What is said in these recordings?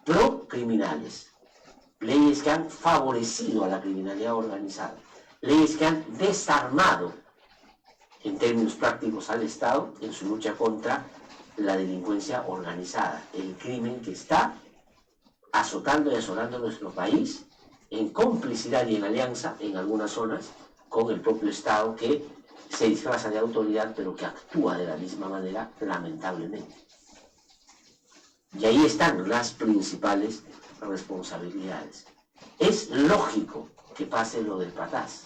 procriminales, leyes que han favorecido a la criminalidad organizada, leyes que han desarmado en términos prácticos al Estado en su lucha contra la delincuencia organizada, el crimen que está azotando y asolando nuestro país en complicidad y en alianza en algunas zonas con el propio Estado que se disfraza de autoridad pero que actúa de la misma manera lamentablemente. Y ahí están las principales responsabilidades. Es lógico que pase lo del Patás.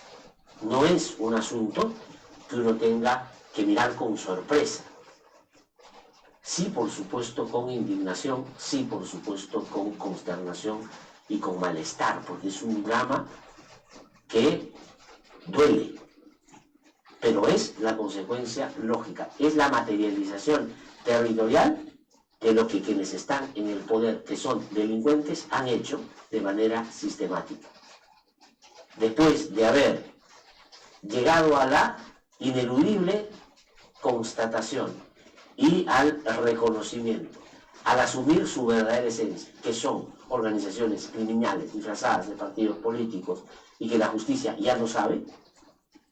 No es un asunto que uno tenga que mirar con sorpresa. Sí, por supuesto, con indignación, sí, por supuesto, con consternación y con malestar, porque es un drama que duele, pero es la consecuencia lógica, es la materialización territorial de lo que quienes están en el poder, que son delincuentes, han hecho de manera sistemática. Después de haber llegado a la ineludible constatación y al reconocimiento, al asumir su verdadera esencia, que son organizaciones criminales disfrazadas de partidos políticos y que la justicia ya no sabe,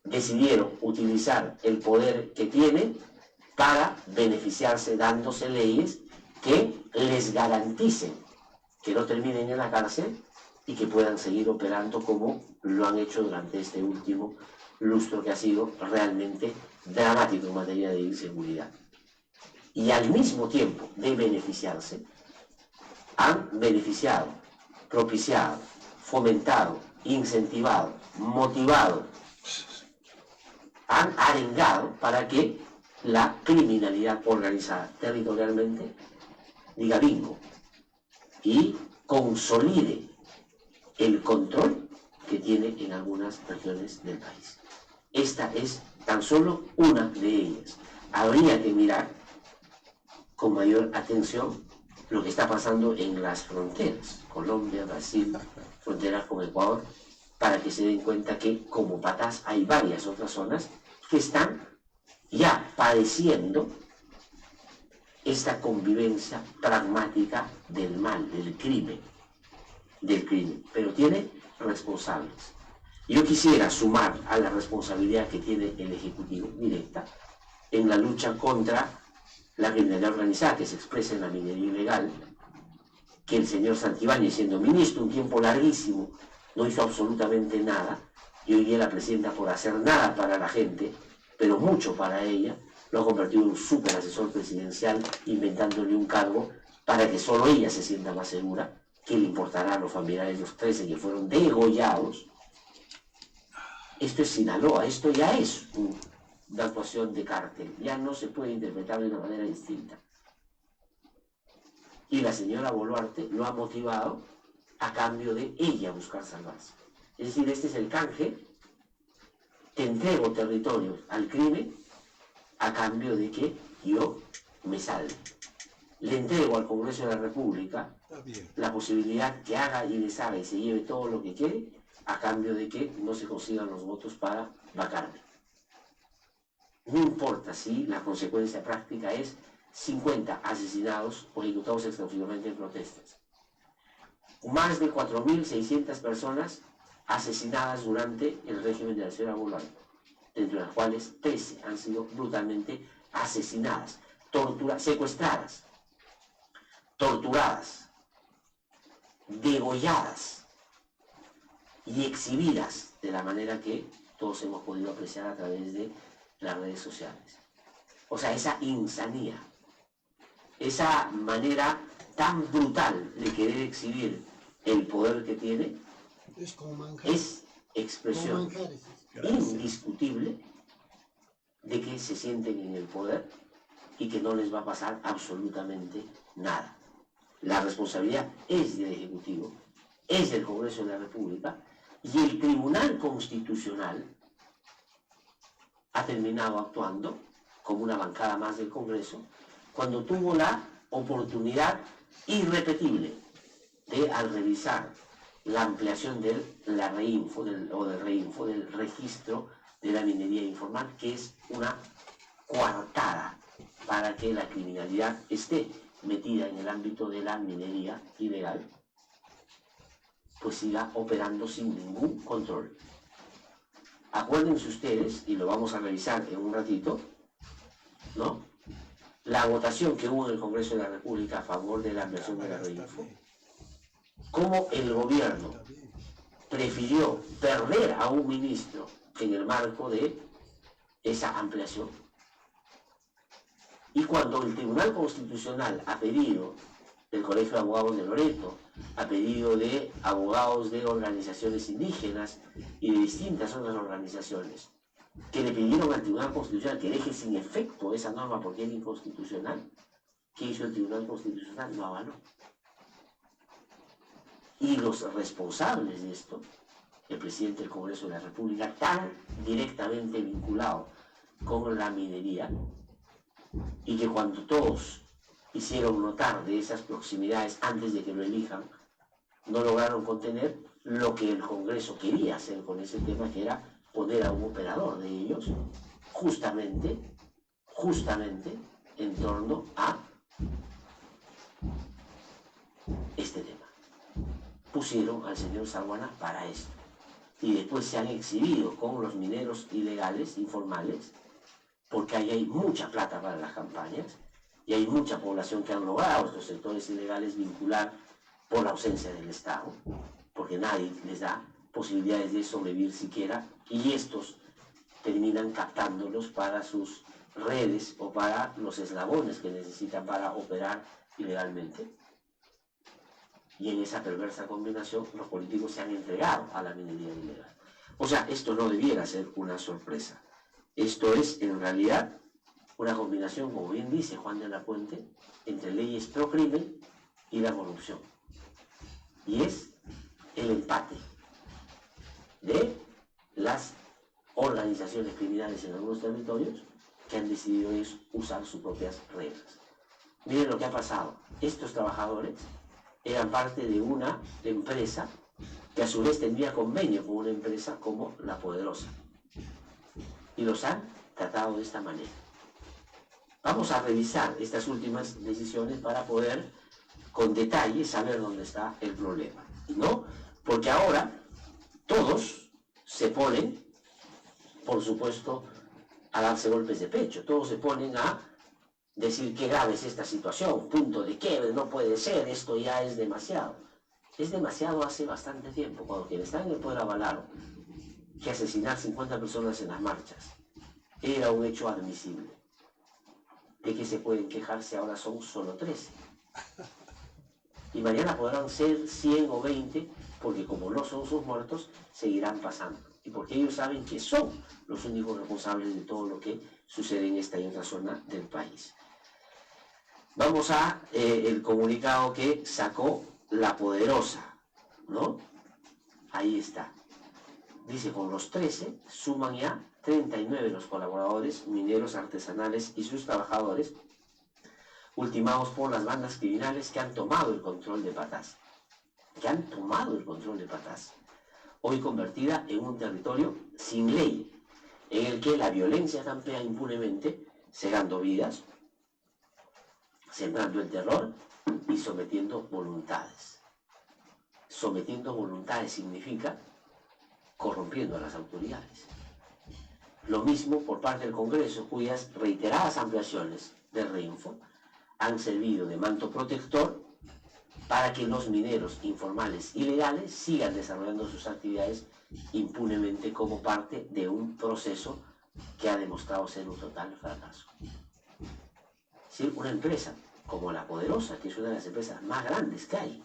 decidieron utilizar el poder que tienen para beneficiarse dándose leyes que les garanticen que no terminen en la cárcel y que puedan seguir operando como lo han hecho durante este último lustro que ha sido realmente dramático en materia de inseguridad. Y al mismo tiempo de beneficiarse, han beneficiado, propiciado, fomentado, incentivado, motivado, han arengado para que la criminalidad organizada territorialmente diga bingo y consolide el control que tiene en algunas regiones del país. Esta es tan solo una de ellas. Habría que mirar con mayor atención lo que está pasando en las fronteras, Colombia, Brasil, fronteras con Ecuador, para que se den cuenta que como Patás hay varias otras zonas que están ya padeciendo esta convivencia pragmática del mal, del crimen, pero tiene responsables. Yo quisiera sumar a la responsabilidad que tiene el Ejecutivo directa en la lucha contra la criminalidad organizada que se expresa en la minería ilegal, que el señor Santibáñez, siendo ministro un tiempo larguísimo, no hizo absolutamente nada, y hoy día la presidenta, por hacer nada para la gente, pero mucho para ella, lo ha convertido en un súper asesor presidencial, inventándole un cargo para que solo ella se sienta más segura, que le importará a los familiares de los 13 que fueron degollados. Esto es Sinaloa, esto ya es una actuación de cártel, ya no se puede interpretar de una manera distinta. Y la señora Boluarte lo ha motivado a cambio de ella buscar salvarse. Es decir, este es el canje: te entrego territorios al crimen a cambio de que yo me salve. Le entrego al Congreso de la República la posibilidad que haga y deshaga y se lleve todo lo que quiere a cambio de que no se consigan los votos para vacarme. No importa si la consecuencia práctica es 50 asesinados o ejecutados extraoficialmente en protestas. Más de 4.600 personas asesinadas durante el régimen de la señora Boluarte, entre las cuales 13 han sido brutalmente asesinadas, secuestradas, torturadas, degolladas y exhibidas de la manera que todos hemos podido apreciar a través de las redes sociales. O sea, esa insanía, esa manera tan brutal de querer exhibir el poder que tiene, es expresión indiscutible de que se sienten en el poder y que no les va a pasar absolutamente nada. La responsabilidad es del Ejecutivo, es del Congreso de la República, y el Tribunal Constitucional ha terminado actuando como una bancada más del Congreso cuando tuvo la oportunidad irrepetible de, al revisar la ampliación del registro de la minería informal, que es una coartada para que la criminalidad esté metida en el ámbito de la minería ilegal, pues siga operando sin ningún control. Acuérdense ustedes, y lo vamos a revisar en un ratito, ¿no?, la votación que hubo en el Congreso de la República a favor de la ampliación de la Reinfo, cómo el gobierno prefirió perder a un ministro en el marco de esa ampliación. Y cuando el Tribunal Constitucional, a pedido del Colegio de Abogados de Loreto, a pedido de abogados de organizaciones indígenas y de distintas otras organizaciones, que le pidieron al Tribunal Constitucional que deje sin efecto esa norma porque era inconstitucional, ¿qué hizo el Tribunal Constitucional? Lo avaló. Y los responsables de esto, el presidente del Congreso de la República, tan directamente vinculado con la minería, y que cuando todos hicieron notar de esas proximidades antes de que lo elijan, no lograron contener lo que el Congreso quería hacer con ese tema, que era poner a un operador de ellos justamente en torno a este tema. Pusieron al señor Saguana para esto. Y después se han exhibido con los mineros ilegales, informales, porque ahí hay mucha plata para las campañas y hay mucha población que han logrado estos sectores ilegales vincular por la ausencia del Estado, porque nadie les da posibilidades de sobrevivir siquiera, y estos terminan captándolos para sus redes o para los eslabones que necesitan para operar ilegalmente. Y en esa perversa combinación los políticos se han entregado a la minería ilegal. O sea, esto no debiera ser una sorpresa. Esto es, en realidad, una combinación, como bien dice Juan de la Puente, entre leyes pro crimen y la corrupción. Y es el empate de las organizaciones criminales en algunos territorios que han decidido usar sus propias reglas. Miren lo que ha pasado. Estos trabajadores eran parte de una empresa que a su vez tendría convenio con una empresa como La Poderosa. Y los han tratado de esta manera. Vamos a revisar estas últimas decisiones para poder, con detalle, saber dónde está el problema, ¿no? Porque ahora todos se ponen, por supuesto, a darse golpes de pecho. Todos se ponen a decir qué grave es esta situación, punto de quiebre, no puede ser, esto ya es demasiado. Es demasiado hace bastante tiempo, cuando quienes están en el poder avalaron que asesinar 50 personas en las marchas era un hecho admisible. ¿De qué se pueden quejar si ahora son solo 13? Y mañana podrán ser 100 o 20, porque como no son sus muertos, seguirán pasando. Y porque ellos saben que son los únicos responsables de todo lo que sucede en esta y otra zona del país. Vamos a el comunicado que sacó La Poderosa, ¿no? Ahí está. Dice, con los 13 suman ya 39 los colaboradores mineros artesanales y sus trabajadores ultimados por las bandas criminales que han tomado el control de Patás. Hoy convertida en un territorio sin ley, en el que la violencia campea impunemente, cegando vidas, sembrando el terror y sometiendo voluntades. Sometiendo voluntades significa corrompiendo a las autoridades. Lo mismo por parte del Congreso, cuyas reiteradas ampliaciones de Reinfo han servido de manto protector para que los mineros informales ilegales sigan desarrollando sus actividades impunemente como parte de un proceso que ha demostrado ser un total fracaso. Es decir, una empresa como La Poderosa, que es una de las empresas más grandes que hay,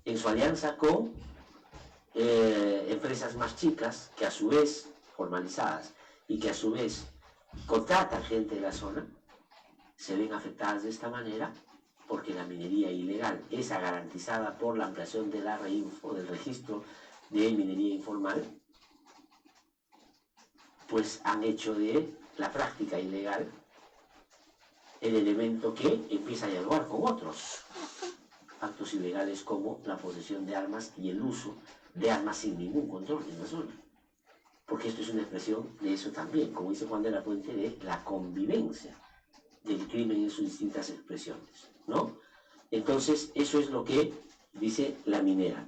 en su alianza con empresas más chicas, que a su vez, formalizadas, y que a su vez contratan gente de la zona, se ven afectadas de esta manera porque la minería ilegal, esa garantizada por la ampliación de la Reinfo, del registro de minería informal, pues han hecho de la práctica ilegal el elemento que empieza a dialogar con otros actos ilegales como la posesión de armas y el uso de armas sin ningún control en la zona. Porque esto es una expresión de eso también, como dice Juan de la Puente, de la convivencia del crimen en sus distintas expresiones, ¿no? Entonces, eso es lo que dice la minera.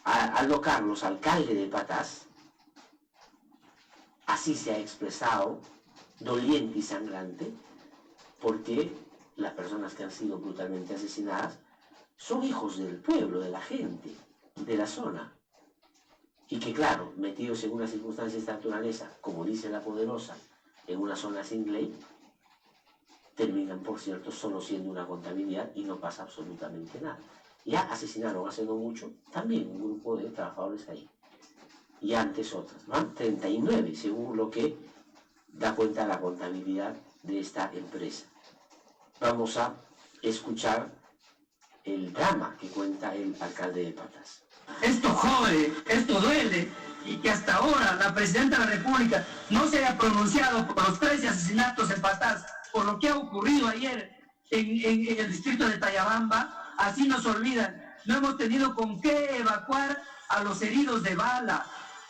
Aldo Carlos, alcalde de Patás, así se ha expresado, doliente y sangrante, porque las personas que han sido brutalmente asesinadas son hijos del pueblo, de la gente, de la zona. Y que claro, metidos en una circunstancia de esta naturaleza, como dice la Poderosa, en una zona sin ley, terminan, por cierto, solo siendo una contabilidad y no pasa absolutamente nada. Ya asesinaron hace no mucho también un grupo de trabajadores ahí. Y antes otras. Van 39, según lo que da cuenta la contabilidad de esta empresa. Vamos a escuchar el drama que cuenta el alcalde de Patás. Esto jode, esto duele, y que hasta ahora la presidenta de la República no se haya pronunciado por los 13 asesinatos en Patás, por lo que ha ocurrido ayer en el distrito de Tayabamba. Así nos olvidan. No hemos tenido con qué evacuar a los heridos de bala.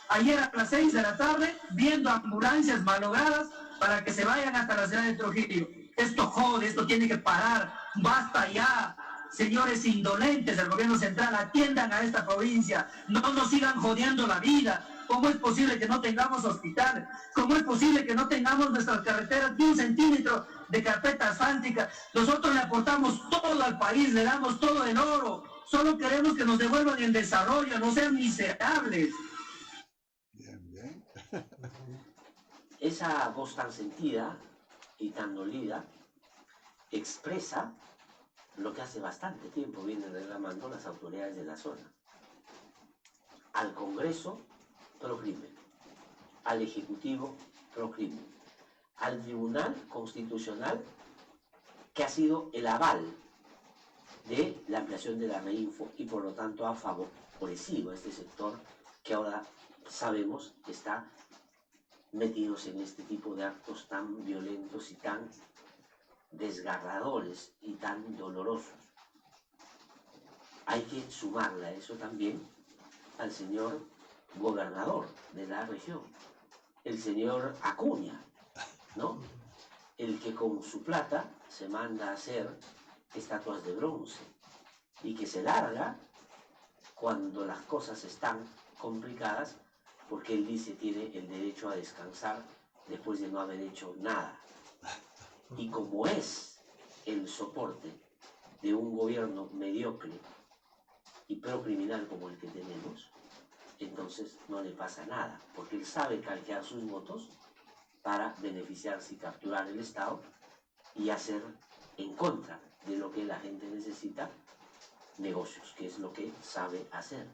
Ayer a las 6 de la tarde, viendo ambulancias malogradas para que se vayan hasta la ciudad de Trujillo. Esto jode, esto tiene que parar. Basta ya. Señores indolentes del gobierno central, atiendan a esta provincia. No nos sigan jodiendo la vida. ¿Cómo es posible que no tengamos hospital? ¿Cómo es posible que no tengamos nuestras carreteras de 1 centímetro de carpeta asfáltica? Nosotros le aportamos todo al país, le damos todo el oro. Solo queremos que nos devuelvan el desarrollo, no sean miserables. Bien, bien. Esa voz tan sentida y tan dolida expresa lo que hace bastante tiempo vienen reclamando las autoridades de la zona. Al Congreso, pro crimen. Al Ejecutivo, pro crimen. Al Tribunal Constitucional, que ha sido el aval de la ampliación de la Reinfo y por lo tanto ha favorecido a este sector que ahora sabemos que está metidos en este tipo de actos tan violentos y tan desgarradores y tan dolorosos. Hay que sumarle a eso también al señor gobernador de la región, el señor Acuña, ¿no? El que con su plata se manda a hacer estatuas de bronce y que se larga cuando las cosas están complicadas porque él dice tiene el derecho a descansar después de no haber hecho nada. Y como es el soporte de un gobierno mediocre y procriminal como el que tenemos, entonces no le pasa nada, porque él sabe canjear sus votos para beneficiarse y capturar el Estado y hacer en contra de lo que la gente necesita negocios, que es lo que sabe hacer.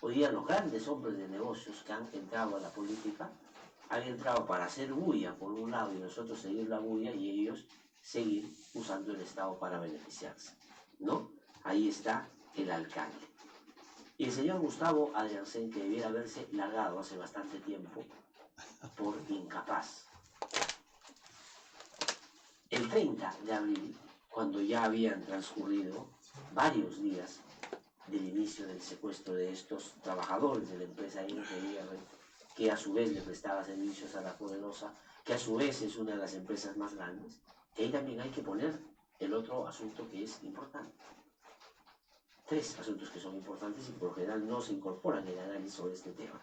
Hoy día los grandes hombres de negocios que han entrado a la política han entrado para hacer bulla por un lado y nosotros seguir la bulla y ellos seguir usando el Estado para beneficiarse, ¿no? Ahí está el alcalde. Y el señor Gustavo Adriansen, que debiera haberse largado hace bastante tiempo por incapaz. El 30 de abril, cuando ya habían transcurrido varios días del inicio del secuestro de estos trabajadores de la empresa NGR, que a su vez le prestaba servicios a la Poderosa, que a su vez es una de las empresas más grandes, que ahí también hay que poner el otro asunto que es importante. 3 asuntos que son importantes y por lo general no se incorporan en el análisis sobre este tema.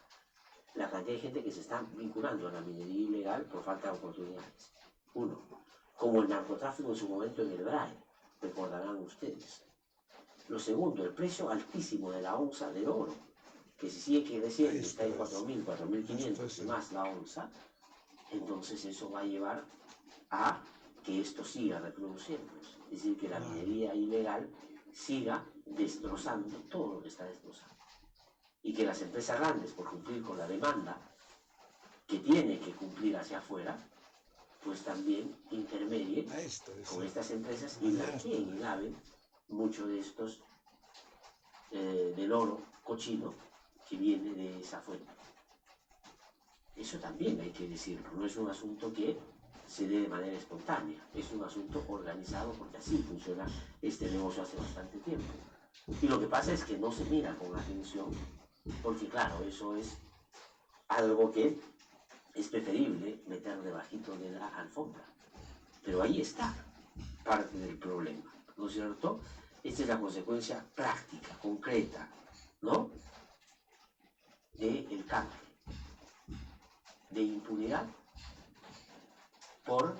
La cantidad de gente que se está vinculando a la minería ilegal por falta de oportunidades. 1. Como el narcotráfico en su momento en el BRAE, recordarán ustedes. Lo segundo, el precio altísimo de la onza del oro, que si sigue creciendo, está en 4.000, 4.500 y más la onza, entonces eso va a llevar a que esto siga reproduciéndose. Es decir, que la minería ilegal siga destrozando todo lo que está destrozando. Y que las empresas grandes, por cumplir con la demanda que tiene que cumplir hacia afuera, pues también intermedien con estas empresas y blanqueen y laven mucho de estos del oro cochino que viene de esa fuente. Eso también hay que decirlo, no es un asunto que se dé de manera espontánea, es un asunto organizado porque así funciona este negocio hace bastante tiempo. Y lo que pasa es que no se mira con atención, porque claro, eso es algo que es preferible meter debajito de la alfombra, Pero ahí está parte del problema, ¿no es cierto? Esta es la consecuencia práctica, concreta, ¿no? Del canje, de impunidad por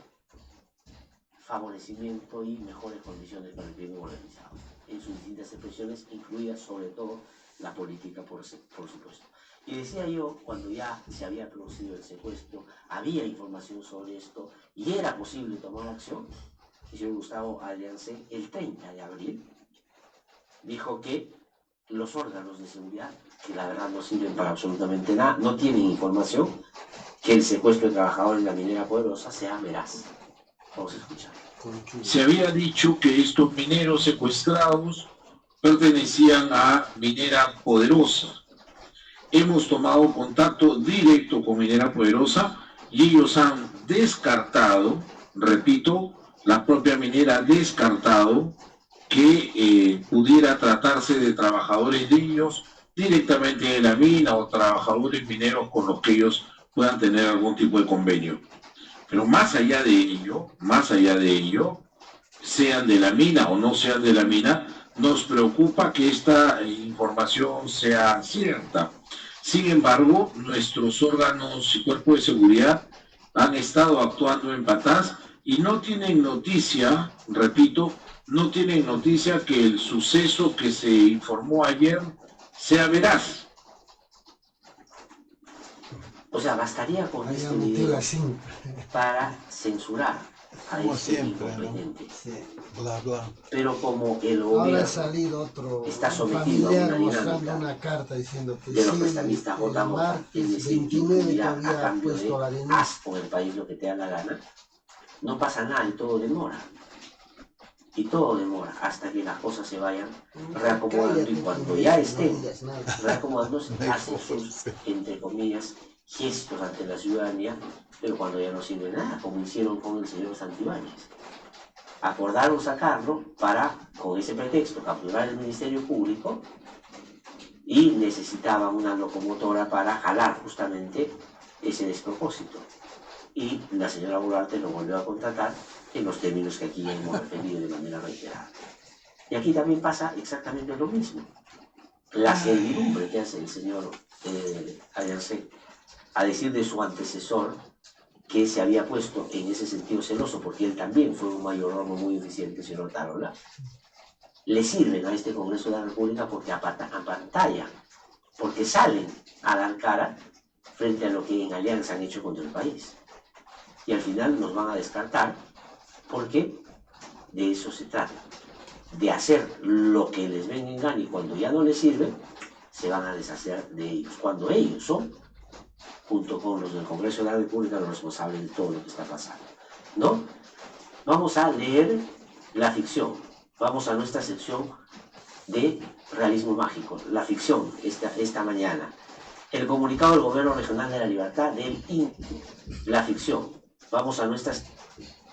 favorecimiento y mejores condiciones para el crimen organizado, en sus distintas expresiones, incluida sobre todo la política, por supuesto. Y decía yo, cuando ya se había producido el secuestro, había información sobre esto y era posible tomar acción, el señor Gustavo Alliance, el 30 de abril, dijo que los órganos de seguridad, que la verdad no sirven para absolutamente nada, no tienen información, que el secuestro de trabajadores de la minera Poderosa sea veraz. Vamos a escuchar. Se había dicho que estos mineros secuestrados pertenecían a Minera Poderosa. Hemos tomado contacto directo con Minera Poderosa y ellos han descartado, repito, la propia minera ha descartado que pudiera tratarse de trabajadores de ellos directamente de la mina o trabajadores mineros con los que ellos puedan tener algún tipo de convenio. Pero más allá de ello, sean de la mina o no sean de la mina, nos preocupa que esta información sea cierta. Sin embargo, nuestros órganos y cuerpos de seguridad han estado actuando en Patás y no tienen noticia, repito, no tienen noticia que el suceso que se informó ayer sea veraz. O sea, bastaría con este video para censurar a este incompetente. ¿no? Sí, bla, bla. Pero como el gobierno está sometido a una dinámica una carta diciendo que de los sí, prestamistas votamos, es decir, 29 que a había cambio puesto la de denuncia. haz con el país lo que te da la gana, no pasa nada y todo demora. Y todo demora hasta que las cosas se vayan reacomodando y cuando ya estén reacomodándose, hacen sus, entre comillas, gestos ante la ciudadanía, pero cuando ya no sirve nada, como hicieron con el señor Santibáñez. Acordaron sacarlo para, con ese pretexto, capturar el Ministerio Público y necesitaban una locomotora para jalar justamente ese despropósito. Y la señora Boluarte lo volvió a contratar en los términos que aquí ya hemos referido de manera reiterada. Y aquí también pasa exactamente lo mismo. La servidumbre que hace el señor Alliance, a decir de su antecesor, que se había puesto en ese sentido celoso, porque él también fue un mayordomo muy eficiente, el señor Tarola, le sirven a este Congreso de la República porque apantallan, porque salen a dar cara frente a lo que en alianza han hecho contra el país. Y al final nos van a descartar porque de eso se trata, de hacer lo que les venga en gana y cuando ya no les sirve, se van a deshacer de ellos, cuando ellos son, junto con los del Congreso de la República, los responsables de todo lo que está pasando, ¿no? Vamos a leer la ficción, vamos a nuestra sección de realismo mágico, la ficción esta mañana, el comunicado del Gobierno Regional de la Libertad del INCU, la ficción, vamos a nuestras...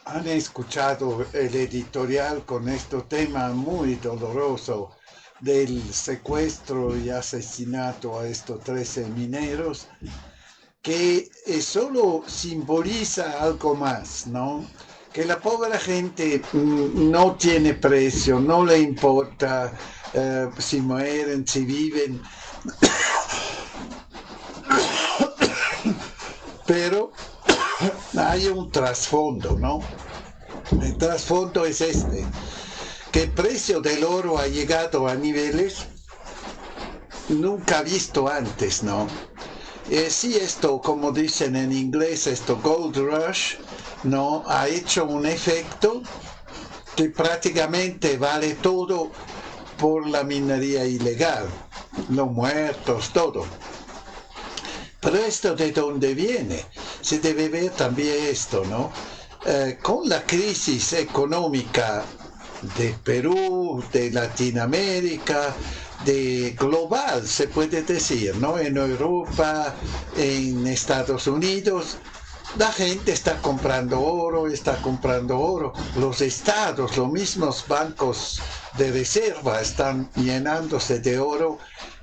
Han escuchado el editorial con este tema muy doloroso del secuestro y asesinato a estos 13 mineros, que solo simboliza algo más, ¿no? Que la pobre gente no tiene precio, no le importa si mueren, si viven, pero hay un trasfondo, ¿no? El trasfondo es que el precio del oro ha llegado a niveles nunca visto antes, ¿no? Sí, esto, como dicen en inglés, esto Gold Rush, ¿no? Ha hecho un efecto que prácticamente vale todo por la minería ilegal, los muertos, todo. Pero esto de dónde viene, se debe ver también esto, ¿no? Con la crisis económica de Perú, de Latinoamérica, de global, se puede decir, ¿no? En Europa, en Estados Unidos, la gente está comprando oro. Los estados, los mismos bancos de reserva están llenándose de oro,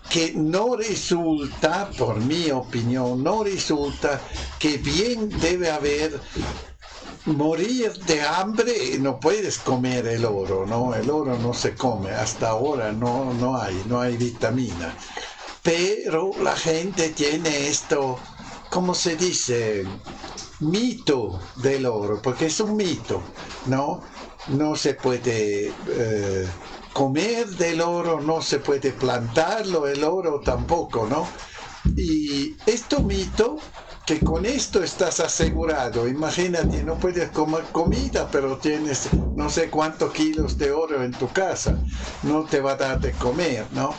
que no resulta, por mi opinión, no resulta que bien debe haber morir de hambre no puedes comer el oro, ¿no? El oro no se come, hasta ahora no hay vitamina. Pero la gente tiene esto, ¿cómo se dice? Mito del oro, porque es un mito, ¿no? No se puede comer del oro, no se puede plantarlo, el oro tampoco, ¿no? Y este mito, que con esto estás asegurado, imagínate, no puedes comer comida, pero tienes no sé cuántos kilos de oro en tu casa, no te va a dar de comer, ¿no?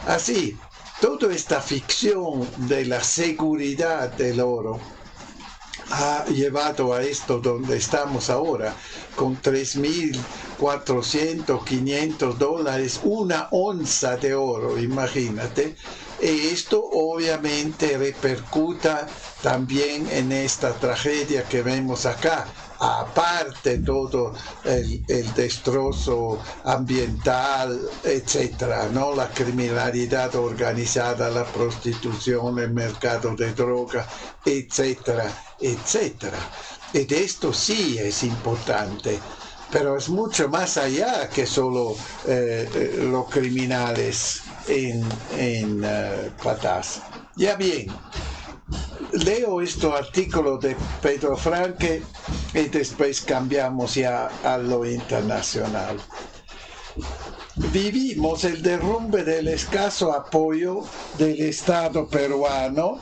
Así, toda esta ficción de la seguridad del oro ha llevado a esto donde estamos ahora, con 3.400, 500 dólares, una onza de oro, imagínate. Y esto obviamente repercuta también en esta tragedia que vemos acá, aparte todo el destrozo ambiental, etcétera, ¿no? La criminalidad organizada, la prostitución, el mercado de droga, etcétera, etcétera. Y de esto sí es importante, pero es mucho más allá que solo los criminales en Patás. Ya bien, leo este artículo de Pedro Franque y después cambiamos ya a lo internacional. Vivimos el derrumbe del escaso apoyo del Estado peruano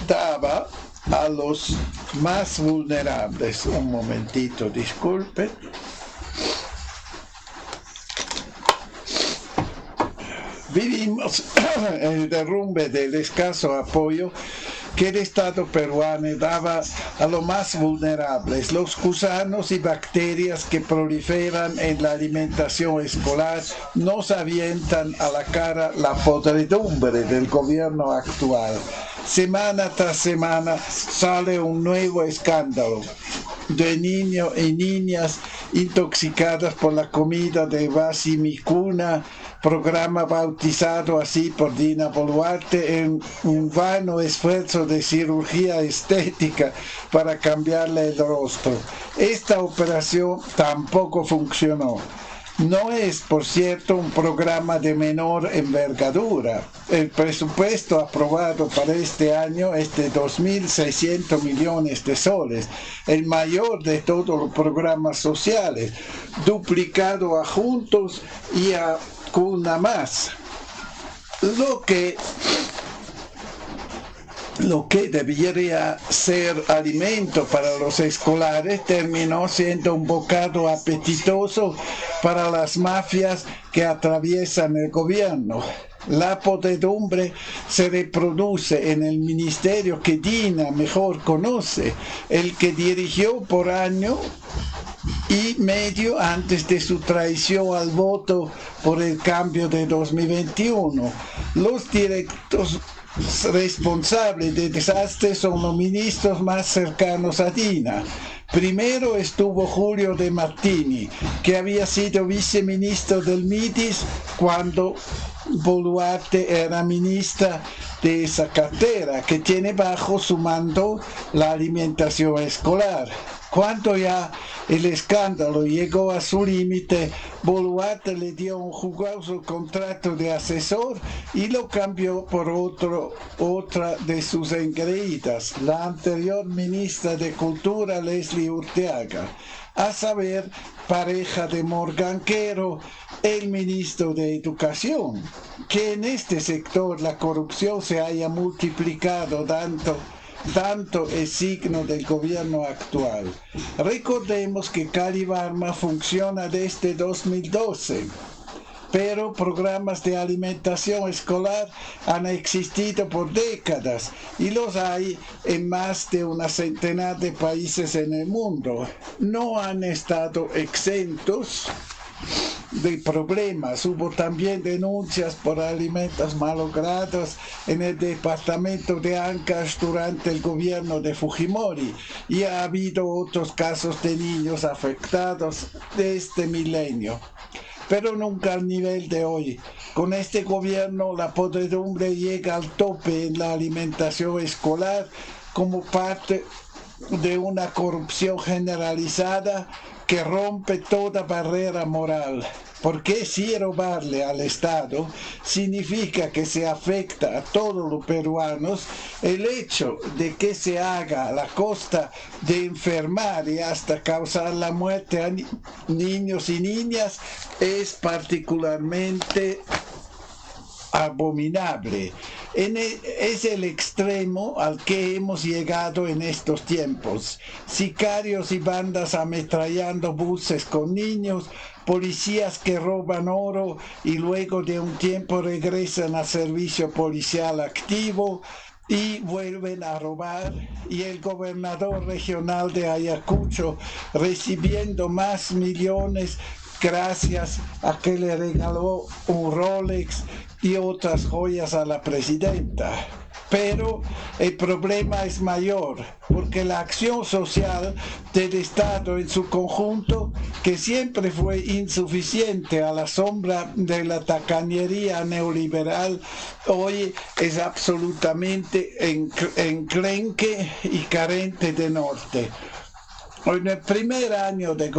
daba a los más vulnerables. Un momentito, disculpe. Vivimos el derrumbe del escaso apoyo que el Estado peruano daba a los más vulnerables, los gusanos y bacterias que proliferan en la alimentación escolar nos avientan a la cara la podredumbre del gobierno actual. Semana tras semana sale un nuevo escándalo de niños y niñas intoxicadas por la comida de Vasimicuna, programa bautizado así por Dina Boluarte en un vano esfuerzo de cirugía estética para cambiarle el rostro. Esta operación tampoco funcionó. No es, por cierto, un programa de menor envergadura. El presupuesto aprobado para este año es de 2.600 millones de soles, el mayor de todos los programas sociales, duplicado a Juntos y a Cuna Más. Lo que debería ser alimento para los escolares terminó siendo un bocado apetitoso para las mafias que atraviesan el gobierno. La podredumbre se reproduce en el ministerio que Dina mejor conoce, el que dirigió por año y medio antes de su traición al voto por el cambio de 2021. Los directos responsables de desastres son los ministros más cercanos a Dina. Primero estuvo Julio de Martini, que había sido viceministro del MIDIS cuando Boluarte era ministra de esa cartera, que tiene bajo su mando la alimentación escolar. Cuando ya el escándalo llegó a su límite, Boluarte le dio un jugoso contrato de asesor y lo cambió por otra de sus engreídas, la anterior ministra de Cultura, Leslie Urteaga, a saber, pareja de Morganquero, el ministro de Educación. Que en este sector la corrupción se haya multiplicado tanto es signo del gobierno actual. Recordemos que Caribarma funciona desde 2012, pero programas de alimentación escolar han existido por décadas y los hay en más de una centenar de países en el mundo. No han estado exentos de problemas. Hubo también denuncias por alimentos malogrados en el departamento de Ancash durante el gobierno de Fujimori y ha habido otros casos de niños afectados de este milenio, pero nunca al nivel de hoy. Con este gobierno la podredumbre llega al tope en la alimentación escolar como parte de una corrupción generalizada que rompe toda barrera moral. Porque si robarle al Estado significa que se afecta a todos los peruanos, el hecho de que se haga a la costa de enfermar y hasta causar la muerte a niños y niñas es particularmente abominable. Es el extremo al que hemos llegado en estos tiempos. Sicarios y bandas ametrallando buses con niños, policías que roban oro y luego de un tiempo regresan al servicio policial activo y vuelven a robar, y el gobernador regional de Ayacucho recibiendo más millones gracias a que le regaló un Rolex y otras joyas a la presidenta. Pero el problema es mayor, porque la acción social del Estado en su conjunto, que siempre fue insuficiente a la sombra de la tacañería neoliberal, hoy es absolutamente enclenque y carente de norte. En el primer año de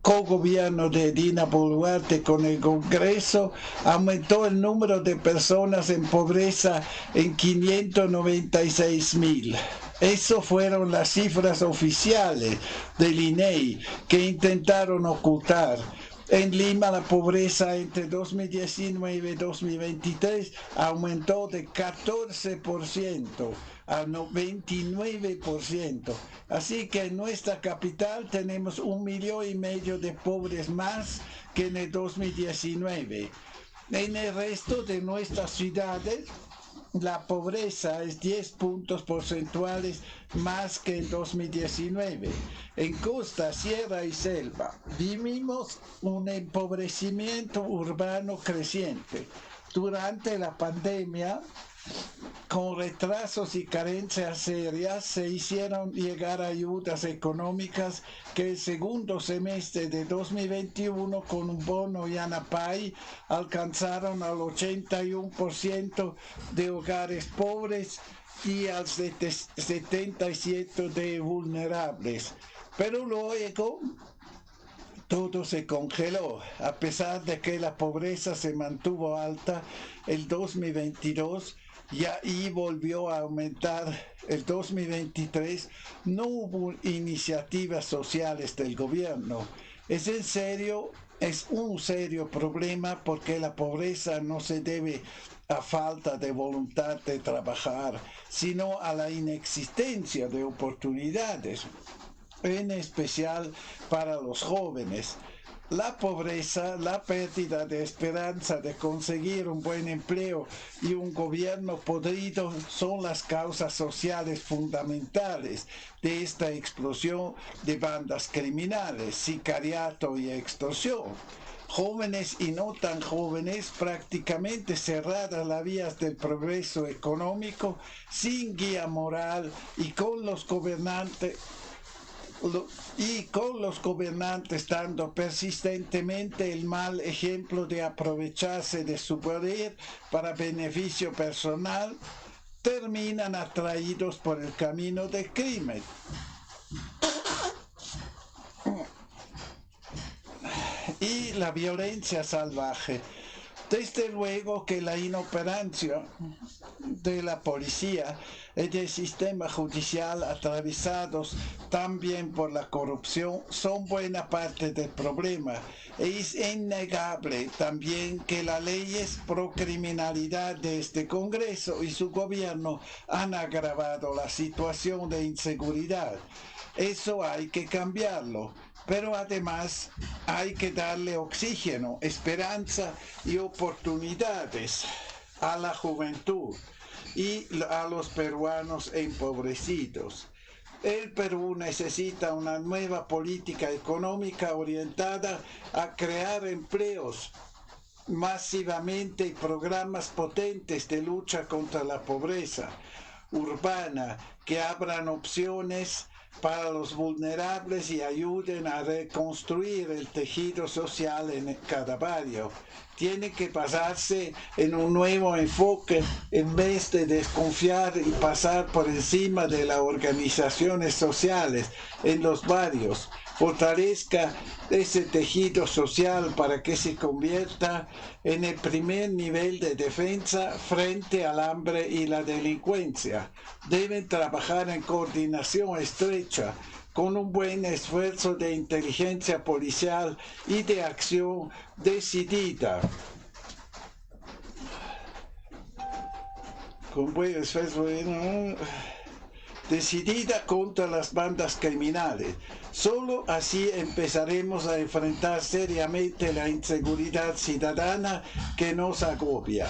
cogobierno de Dina Boluarte con el Congreso, aumentó el número de personas en pobreza en 596,000. Eso fueron las cifras oficiales del INEI que intentaron ocultar. En Lima la pobreza entre 2019 y 2023 aumentó de 14% a 29%. Así que en nuestra capital tenemos 1,5 millones de pobres más que en el 2019. En el resto de nuestras ciudades, la pobreza es 10 puntos porcentuales más que en 2019. En costa, sierra y selva vivimos un empobrecimiento urbano creciente. Durante la pandemia, con retrasos y carencias serias, se hicieron llegar ayudas económicas que el segundo semestre de 2021 con un bono Yanapay alcanzaron al 81% de hogares pobres y al 77% de vulnerables. Pero luego todo se congeló, a pesar de que la pobreza se mantuvo alta el 2022 y volvió a aumentar el 2023. No hubo iniciativas sociales del gobierno. Es un serio problema, porque la pobreza no se debe a falta de voluntad de trabajar, sino a la inexistencia de oportunidades, en especial para los jóvenes. La pobreza, la pérdida de esperanza de conseguir un buen empleo y un gobierno podrido son las causas sociales fundamentales de esta explosión de bandas criminales, sicariato y extorsión. Jóvenes y no tan jóvenes, prácticamente cerradas las vías del progreso económico, sin guía moral y con los gobernantes dando persistentemente el mal ejemplo de aprovecharse de su poder para beneficio personal, terminan atraídos por el camino del crimen. Y la violencia salvaje. Desde luego que la inoperancia de la policía y del sistema judicial, atravesados también por la corrupción, son buena parte del problema. Es innegable también que las leyes pro criminalidad de este Congreso y su gobierno han agravado la situación de inseguridad. Eso hay que cambiarlo. Pero además hay que darle oxígeno, esperanza y oportunidades a la juventud y a los peruanos empobrecidos. El Perú necesita una nueva política económica orientada a crear empleos masivamente y programas potentes de lucha contra la pobreza urbana que abran opciones para los vulnerables y ayuden a reconstruir el tejido social en cada barrio. Tiene que basarse en un nuevo enfoque en vez de desconfiar y pasar por encima de las organizaciones sociales en los barrios. Fortalezca ese tejido social para que se convierta en el primer nivel de defensa frente al hambre y la delincuencia. Deben trabajar en coordinación estrecha con un buen esfuerzo de inteligencia policial y de acción decidida. Con buen esfuerzo decidida contra las bandas criminales. Solo así empezaremos a enfrentar seriamente la inseguridad ciudadana que nos agobia.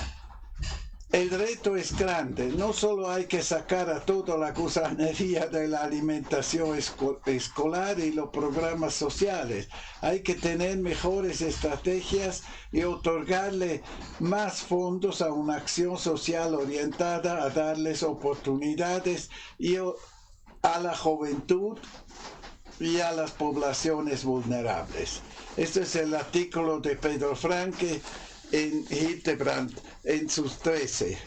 El reto es grande, no solo hay que sacar a toda la gusanería de la alimentación escolar y los programas sociales, hay que tener mejores estrategias y otorgarle más fondos a una acción social orientada a darles oportunidades y a la juventud y a las poblaciones vulnerables. Este es el artículo de Pedro Franque en Hildebrand en sus 13.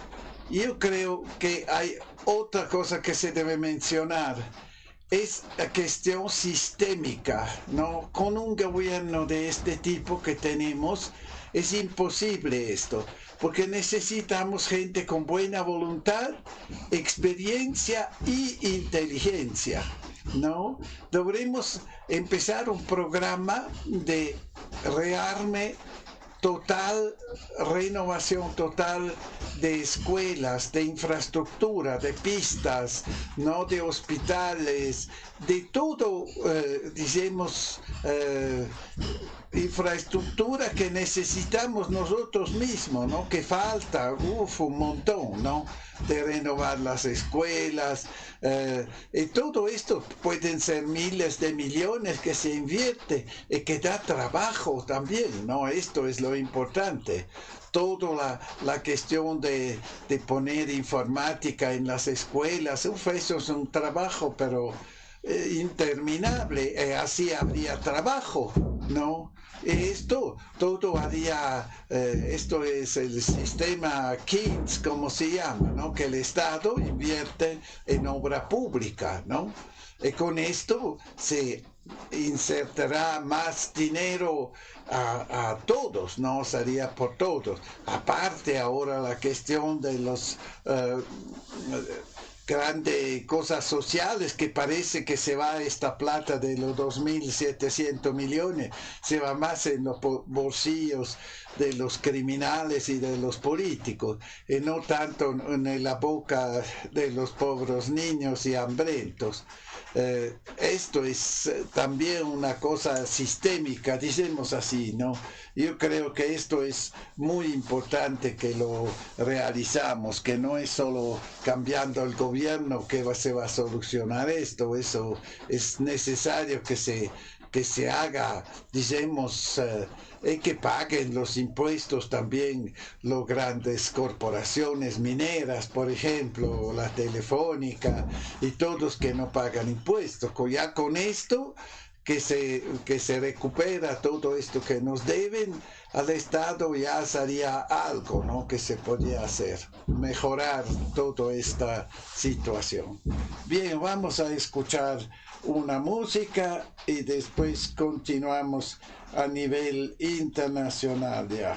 Yo creo que hay otra cosa que se debe mencionar, es la cuestión sistémica, ¿no? Con un gobierno de este tipo que tenemos, es imposible esto, porque necesitamos gente con buena voluntad, experiencia y inteligencia, ¿no? Deberemos empezar un programa de rearme total, renovación total de escuelas, de infraestructura, de pistas, ¿no? De hospitales, de todo, infraestructura que necesitamos nosotros mismos, ¿no? Que falta, un montón, ¿no? De renovar las escuelas, y todo esto pueden ser miles de millones que se invierte y que da trabajo también, ¿no? Esto es lo importante. Toda la cuestión de poner informática en las escuelas, eso es un trabajo, pero interminable, así habría trabajo, ¿no? Esto todo haría, esto es el sistema KINS, como se llama, ¿no? Que el Estado invierte en obra pública, ¿no? Y con esto se insertará más dinero a todos, ¿no? Sería por todos. Aparte ahora la cuestión de los grandes cosas sociales, que parece que se va esta plata de los 2.700 millones, se va más en los bolsillos de los criminales y de los políticos, y no tanto en la boca de los pobres niños y hambrientos. Esto es también una cosa sistémica, decimos así, ¿no? Yo creo que esto es muy importante que lo realizamos, que no es solo cambiando el gobierno que se va a solucionar esto, eso es necesario que se haga, decimos, que paguen los impuestos también las grandes corporaciones mineras, por ejemplo, la Telefónica y todos que no pagan impuestos. Ya con esto que se recupera todo esto que nos deben al Estado, ya sería algo, ¿no? Que se podía hacer, mejorar toda esta situación. Bien, vamos a escuchar una música y después continuamos a nivel internacional ya.